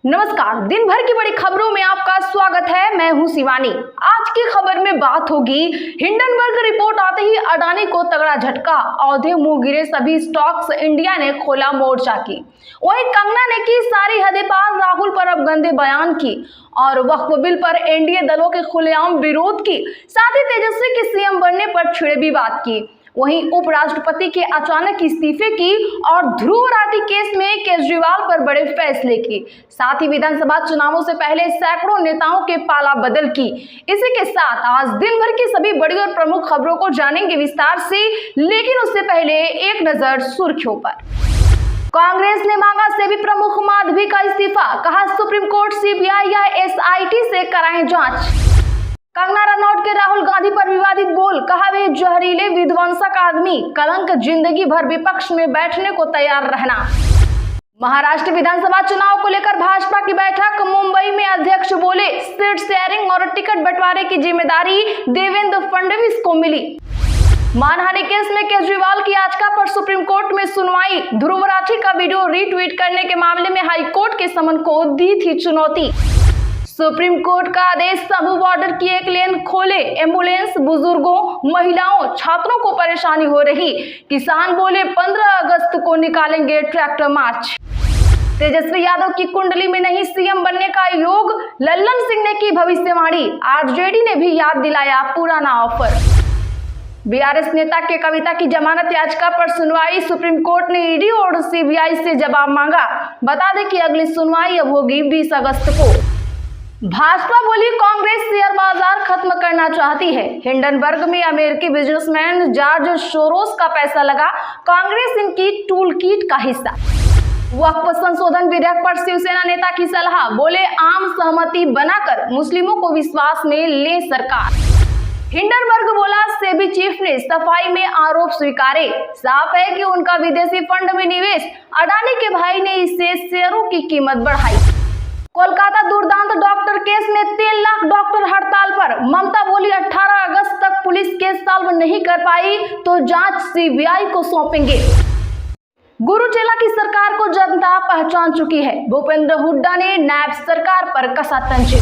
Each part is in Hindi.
नमस्कार, दिन भर की बड़ी खबरों में आपका स्वागत है। मैं हूं शिवानी। आज की खबर में बात होगी हिंडनबर्ग रिपोर्ट आते ही अडानी को तगड़ा झटका, औंधे मुंह गिरे सभी स्टॉक्स, इंडिया ने खोला मोर्चा की। वहीं कंगना ने की सारी हदें पार, राहुल पर अब गंदे बयान की और वक्फ बिल पर एनडीए दलों के खुलेआम विरोध की, साथ ही तेजस्वी के सीएम बनने पर छिड़े भी बात की। वहीं उपराष्ट्रपति के अचानक इस्तीफे की और ध्रुव राठी केस में केजरीवाल पर बड़े फैसले की, साथ ही विधानसभा चुनावों से पहले सैकड़ों नेताओं के पाला बदल की। इसी के साथ आज दिन भर की सभी बड़ी और प्रमुख खबरों को जानेंगे विस्तार से, लेकिन उससे पहले एक नजर सुर्खियों पर। कांग्रेस ने मांगा सेबी प्रमुख माधवी का इस्तीफा, कहा सुप्रीम कोर्ट सीबीआई या एसआईटी से कराएं जांच। कंगना रनौत के राहुल गांधी पर विवादित बोल, कहा वे जहरीले विध्वंसक आदमी, कलंक, जिंदगी भर विपक्ष में बैठने को तैयार रहना। महाराष्ट्र विधानसभा चुनाव को लेकर भाजपा की बैठक, मुंबई में अध्यक्ष बोले सीट शेयरिंग और टिकट बंटवारे की जिम्मेदारी देवेंद्र फडणवीस को मिली। मानहानि केस में केजरीवाल की याचिका पर सुप्रीम कोर्ट में सुनवाई, ध्रुव राठी का वीडियो रीट्वीट करने के मामले में हाईकोर्ट के समन को दी थी चुनौती। सुप्रीम कोर्ट का आदेश, सबू बॉर्डर की एक लेन खोले, एम्बुलेंस, बुजुर्गों, महिलाओं, छात्रों को परेशानी हो रही, किसान बोले 15 अगस्त को निकालेंगे ट्रैक्टर मार्च। तेजस्वी यादव की कुंडली में नहीं सीएम बनने का योग, लल्लन सिंह ने की भविष्यवाणी, आरजेडी ने भी याद दिलाया पुराना ऑफर। बीआरएस नेता के कविता की जमानत याचिका पर सुनवाई, सुप्रीम कोर्ट ने ईडी और सीबीआई से जवाब मांगा। बता दें कि अगली सुनवाई अब होगी 20 अगस्त को। भाजपा बोली कांग्रेस शेयर बाजार खत्म करना चाहती है, हिंडनबर्ग में अमेरिकी बिजनेसमैन जॉर्ज सोरोस का पैसा लगा, कांग्रेस इनकी टूल किट का हिस्सा। वक्फ संशोधन विधेयक पर शिवसेना नेता की सलाह, बोले आम सहमति बनाकर मुस्लिमों को विश्वास में ले सरकार। हिंडनबर्ग बोला सेबी चीफ ने सफाई में आरोप स्वीकारे, साफ है कि उनका विदेशी फंड में निवेश, अडानी के भाई ने इससे शेयरों की कीमत बढ़ाई। कोलकाता दुर्दांत डॉक्टर केस में 3 लाख डॉक्टर हड़ताल पर, ममता बोली 18 अगस्त तक पुलिस केस सॉल्व नहीं कर पाई तो जांच सीबीआई को सौंपेंगे। गुरु चेला की सरकार को जनता पहचान चुकी है, भूपेंद्र हुड्डा ने नायब सरकार पर कसा तंज।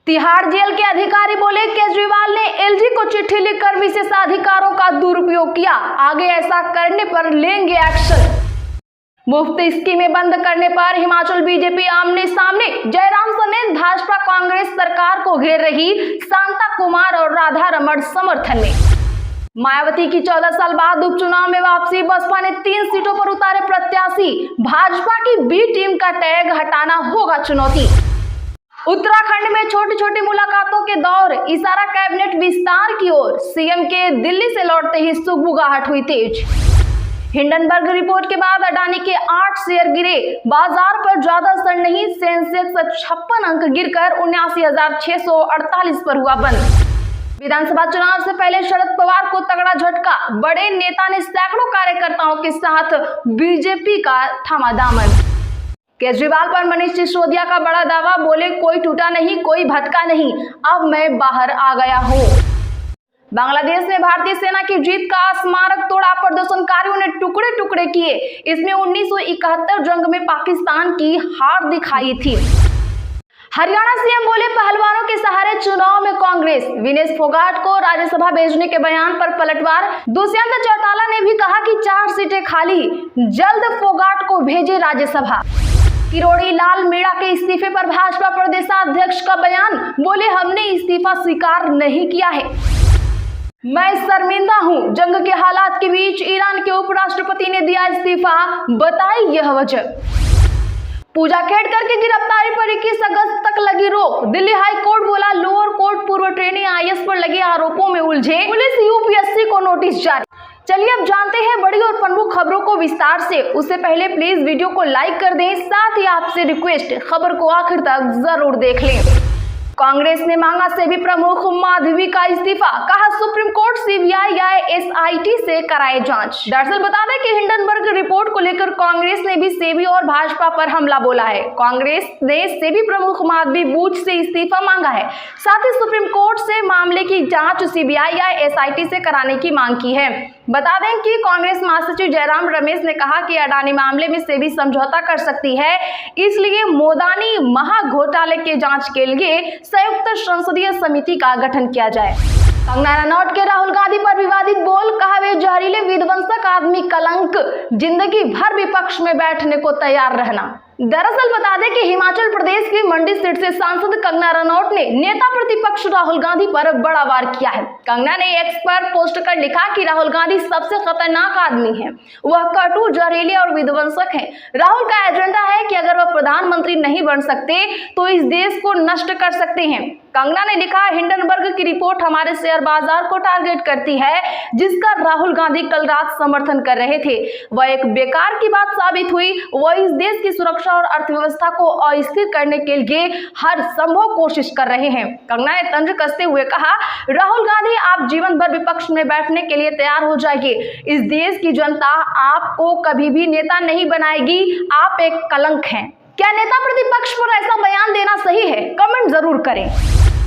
तिहाड़ जेल के अधिकारी बोले केजरीवाल ने एलजी को चिट्ठी लिखकर विशेषाधिकारों का दुरुपयोग किया, आगे ऐसा करने पर लेंगे एक्शन। मुफ्त स्कीमें बंद करने पर हिमाचल बीजेपी आमने सामने, जयराम समेत भाजपा कांग्रेस सरकार को घेर रही, शांता कुमार और राधा रमण समर्थन में। मायावती की 14 साल बाद उपचुनाव में वापसी, बसपा ने 3 सीटों पर उतारे प्रत्याशी, भाजपा की बी टीम का टैग हटाना होगा चुनौती। उत्तराखंड में छोटी छोटी मुलाकातों के दौर, इशारा कैबिनेट विस्तार की ओर, सीएम के दिल्ली से लौटते ही सुगबुगाहट हुई तेज। हिंडनबर्ग रिपोर्ट के बाद अडानी के 8 शेयर गिरे, बाजार पर ज्यादा असर नहीं, सेंसेक्स 56 अंक गिरकर 79,648 पर हुआ बंद। विधानसभा चुनाव से पहले शरद पवार को तगड़ा झटका, बड़े नेता ने सैकड़ों कार्यकर्ताओं के साथ बीजेपी का थामा दामन। केजरीवाल पर मनीष सिसोदिया का बड़ा दावा, बोले कोई टूटा नहीं, कोई भटका नहीं, अब मैं बाहर आ गया हूँ। बांग्लादेश में भारतीय सेना की जीत का स्मारक तोड़ा, प्रदर्शनकारियों ने टुकड़े टुकड़े किए, इसमें 1971 जंग में पाकिस्तान की हार दिखाई थी। हरियाणा सीएम बोले पहलवानों के सहारे चुनाव में कांग्रेस, विनेश फोगाट को राज्यसभा भेजने के बयान पर पलटवार। दुष्यंत चौटाला ने भी कहा कि 4 सीटें खाली, जल्द फोगाट को भेजे राज्यसभा। किरोड़ी लाल मीणा के इस्तीफे पर भाजपा प्रदेशाध्यक्ष का बयान, बोले हमने इस्तीफा स्वीकार नहीं किया है, मैं शर्मिंदा हूं, जंग के हालात के बीच ईरान के उपराष्ट्रपति ने दिया इस्तीफा, बताई यह वजह। पूजा खेड़कर की गिरफ्तारी पर 21 अगस्त तक लगी रोक, दिल्ली हाई कोर्ट बोला लोअर कोर्ट पूर्व ट्रेनी आईएएस पर लगे आरोपों में उलझे, पुलिस यूपीएससी को नोटिस जारी। चलिए अब जानते हैं बड़ी और प्रमुख खबरों को विस्तार से, उससे पहले प्लीज वीडियो को लाइक कर दें, साथ ही आपसे रिक्वेस्ट खबर को आखिर तक जरूर देख लें। कांग्रेस ने मांगा सेबी प्रमुख माधवी का इस्तीफा, कहा सुप्रीम कोर्ट सीबीआई या एसआईटी से कराए जांच। दरअसल बता दें कि हिंडनबर्ग रिपोर्ट को लेकर कांग्रेस ने भी सेबी और भाजपा पर हमला बोला है। कांग्रेस ने सेबी प्रमुख माधवी बूच से इस्तीफा मांगा है, साथ ही सुप्रीम कोर्ट से मामले की जांच सीबीआई या एसआईटी से कराने की मांग की है। बता दें कि कांग्रेस महासचिव जयराम रमेश ने कहा कि अडानी मामले में सेबी समझौता कर सकती है, इसलिए मोदानी महाघोटाले के जांच के लिए संयुक्त संसदीय समिति का गठन किया जाए। कंगना रनौत के राहुल गांधी पर विवादित बोल, कहा वे जहरीले विध्वंसक आदमी, कलंक, जिंदगी भर विपक्ष में बैठने को तैयार रहना। दरअसल बता दें कि हिमाचल प्रदेश की मंडी सीट से सांसद कंगना रनौत ने नेता प्रतिपक्ष राहुल गांधी पर बड़ा वार किया है। कंगना ने एक्स पर पोस्ट कर लिखा कि राहुल गांधी सबसे खतरनाक आदमी है, वह कटु, जहरीले और विध्वंसक है। राहुल का एजेंडा है कि अगर वह प्रधानमंत्री नहीं बन सकते तो इस देश को नष्ट कर सकते हैं। कंगना ने लिखा, हिंडनबर्ग की रिपोर्ट हमारे शेयर बाजार को टारगेट करती है, जिसका राहुल गांधी कल रात समर्थन कर रहे थे। वह एक बेकार की बात साबित हुई। वह इस देश की सुरक्षा और अर्थव्यवस्था को अस्थिर करने के लिए हर संभव कोशिश कर रहे हैं। कंगना ने तंज कसते हुए कहा, राहुल गांधी आप जीवन भर विपक्ष में बैठने के लिए तैयार हो जाइए। इस देश की जनता आपको कभी भी नेता नहीं बनाएगी, आप एक कलंक हैं। क्या नेता प्रतिपक्ष पर ऐसा बयान देना सही है? कमेंट जरूर करें।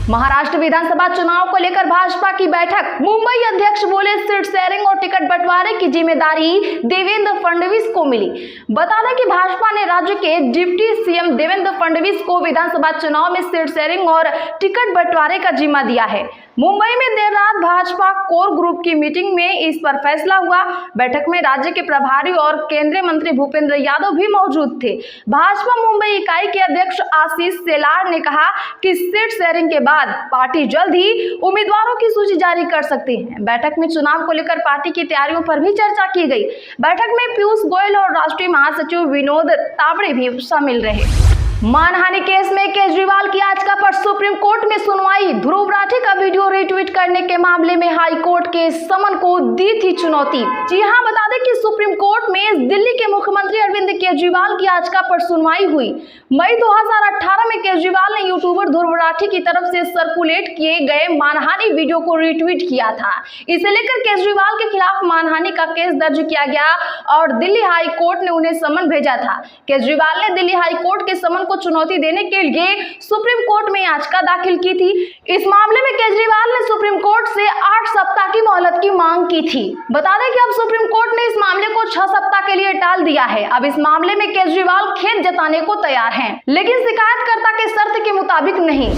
महाराष्ट्र विधानसभा चुनाव को लेकर भाजपा की बैठक, मुंबई अध्यक्ष बोले सीट शेयरिंग और टिकट बंटवारे की जिम्मेदारी देवेंद्र फडणवीस को मिली। बता दें कि भाजपा ने राज्य के डिप्टी सीएम देवेंद्र फडणवीस को विधानसभा चुनाव में सीट शेयरिंग और टिकट बंटवारे का जिम्मा दिया है। मुंबई में देर रात भाजपा कोर ग्रुप की मीटिंग में इस पर फैसला हुआ। बैठक में राज्य के प्रभारी और केंद्रीय मंत्री भूपेंद्र यादव भी मौजूद थे। भाजपा मुंबई इकाई के अध्यक्ष आशीष शेलार ने कहा कि सीट शेयरिंग के बाद पार्टी जल्द ही उम्मीदवारों की सूची जारी कर सकती है। बैठक में चुनाव को लेकर पार्टी की तैयारियों पर भी चर्चा की गई। बैठक में पीयूष गोयल और राष्ट्रीय महासचिव विनोद तावड़े भी शामिल रहे। मानहानि केस में केजरीवाल की याचिका पर सुप्रीम कोर्ट में सुनवाई, ध्रुव राठी का वीडियो रिट्वीट करने के मामले में हाई कोर्ट के समन को दी थी चुनौती। जी हां, बता दें कि सुप्रीम कोर्ट में दिल्ली के मुख्यमंत्री अरविंद केजरीवाल की याचिका पर सुनवाई हुई। मई 2018 में केजरीवाल ने यूट्यूबर ध्रुव राठी की तरफ से सर्कुलेट किए गए मानहानि वीडियो को रिट्वीट किया था। इसे लेकर केजरीवाल के खिलाफ मानहानि का केस दर्ज किया गया और दिल्ली हाई कोर्ट ने उन्हें समन भेजा था। केजरीवाल ने दिल्ली हाई कोर्ट के समन चुनौती देने के लिए सुप्रीम कोर्ट में याचिका दाखिल की थी। इस मामले में केजरीवाल ने सुप्रीम कोर्ट से 8 सप्ताह की मोहलत की मांग की थी। बता दें कि अब सुप्रीम कोर्ट ने इस मामले को 6 सप्ताह के लिए टाल दिया है। अब इस मामले में केजरीवाल खेद जताने को तैयार हैं, लेकिन शिकायतकर्ता के शर्त के मुताबिक नहीं।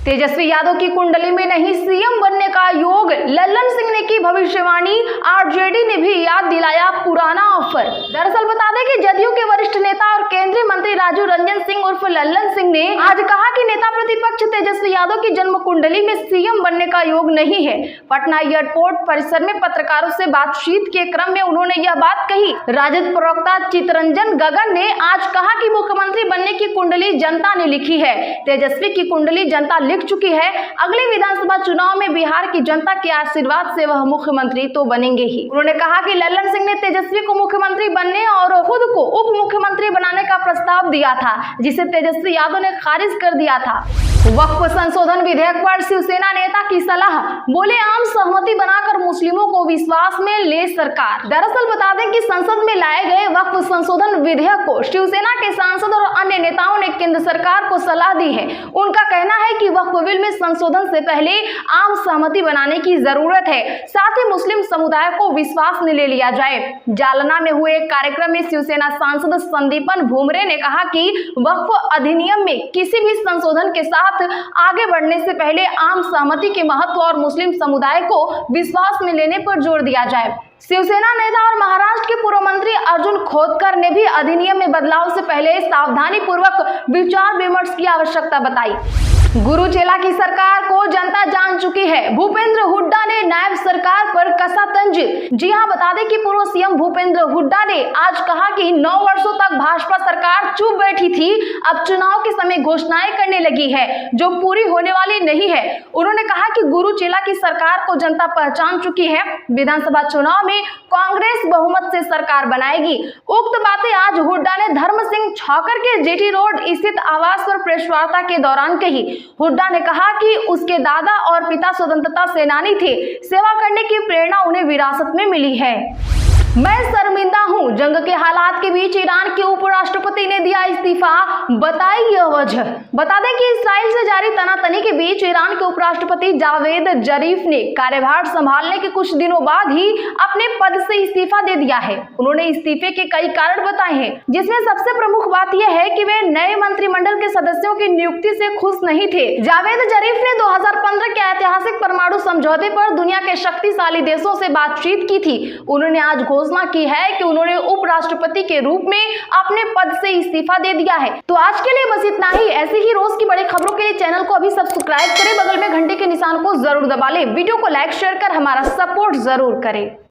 तेजस्वी यादव की कुंडली में नहीं सीएम बनने का योग, लल्लन सिंह ने की भविष्यवाणी, आरजेडी ने भी याद दिलाया पुराना ऑफर। दरअसल बता दें कि जदयू के वरिष्ठ नेता और केंद्रीय मंत्री राजीव रंजन सिंह उर्फ लल्लन सिंह ने आज कहा कि नेता प्रतिपक्ष तेजस्वी यादव की जन्म कुंडली में सीएम बनने का योग नहीं है। पटना एयरपोर्ट परिसर में पत्रकारों से बातचीत के क्रम में उन्होंने यह बात कही। राजद प्रवक्ता चितरंजन गगन ने आज कहा कि मुख्यमंत्री बनने की कुंडली जनता ने लिखी है। तेजस्वी की कुंडली जनता लिख चुकी है। अगले विधानसभा चुनाव में बिहार की जनता के आशीर्वाद से वह मुख्यमंत्री तो बनेंगे ही। उन्होंने कहा कि लल्लन सिंह ने तेजस्वी को मुख्यमंत्री बनने और खुद को उप मुख्यमंत्री बनाने का प्रस्ताव दिया था, जिसे तेजस्वी यादव ने खारिज कर दिया था। वक्फ संशोधन विधेयक पर शिवसेना नेता की सलाह, बोले आम सहमति बनाकर मुस्लिमों को विश्वास में ले सरकार। दरअसल बता दें कि संसद में लाए गए वक्फ संशोधन विधेयक को शिवसेना के सांसद और अन्य नेताओं ने केंद्र सरकार को सलाह दी है। उनका कहना है कि वक्फ बिल में संशोधन से पहले आम सहमति बनाने की जरूरत है, साथ ही मुस्लिम समुदाय को विश्वास में ले लिया जाए। जालना में हुए एक कार्यक्रम में शिवसेना सांसद संदीपन भुमरे ने कहा कि वक्फ अधिनियम में किसी भी संशोधन के साथ आगे बढ़ने से पहले आम सहमति के महत्व और मुस्लिम समुदाय को विश्वास में लेने पर जोर दिया जाए। शिवसेना नेता और महाराष्ट्र के पूर्व मंत्री अर्जुन खोतकर ने भी अधिनियम में बदलाव से पहले सावधानी पूर्वक विचार विमर्श की आवश्यकता बताई। गुरु चेला की सरकार को जनता जान चुकी है, भूपेंद्र हुड्डा ने नायब सरकार पर कसा तंज। जी हां, बता दें कि पूर्व सीएम भूपेंद्र हुड्डा ने आज कहा कि 9 वर्षों तक भाजपा सरकार चुप बैठी थी, अब चुनाव के समय घोषणाएं करने लगी है जो पूरी होने वाली नहीं है। उन्होंने कहा कि गुरु चेला की सरकार को जनता पहचान चुकी है, विधानसभा चुनाव में कांग्रेस बहुमत से सरकार बनाएगी। उक्त बातें आज हुड्डा ने धर्म सिंह छौकर के जेटी रोड स्थित आवास पर प्रेस वार्ता के दौरान कही। हुड्डा ने कहा कि उसके दादा और पिता स्वतंत्रता सेनानी थे, सेवा करने की प्रेरणा उन्हें विरासत में मिली है। मैं शर्मिंदा हूं, जंग के हालात के बीच ईरान के उपराष्ट्रपति ने दिया इस्तीफा, बताई यह वजह। बता दें कि इस्राइल से जारी तनातनी के बीच ईरान के उपराष्ट्रपति जावेद जरीफ ने कार्यभार संभालने के कुछ दिनों बाद ही अपने पद से इस्तीफा दे दिया है। उन्होंने इस्तीफे के कई कारण बताए हैं, जिसमें सबसे प्रमुख बात यह है कि वे नए मंत्रिमंडल के सदस्यों की नियुक्ति से खुश नहीं थे। जावेद जरीफ ने 2015 के ऐतिहासिक परमाणु समझौते पर दुनिया के शक्तिशाली देशों से बातचीत की थी। उन्होंने आज घोषणा की है कि उन्होंने उपराष्ट्रपति के रूप में अपने पद से इस्तीफा दे दिया है। तो आज के लिए बस इतना ही। ऐसे ही रोज की बड़ी खबरों के लिए चैनल को अभी सब्सक्राइब करें, बगल में घंटे के निशान को जरूर दबा लें, वीडियो को लाइक शेयर कर हमारा सपोर्ट जरूर करें।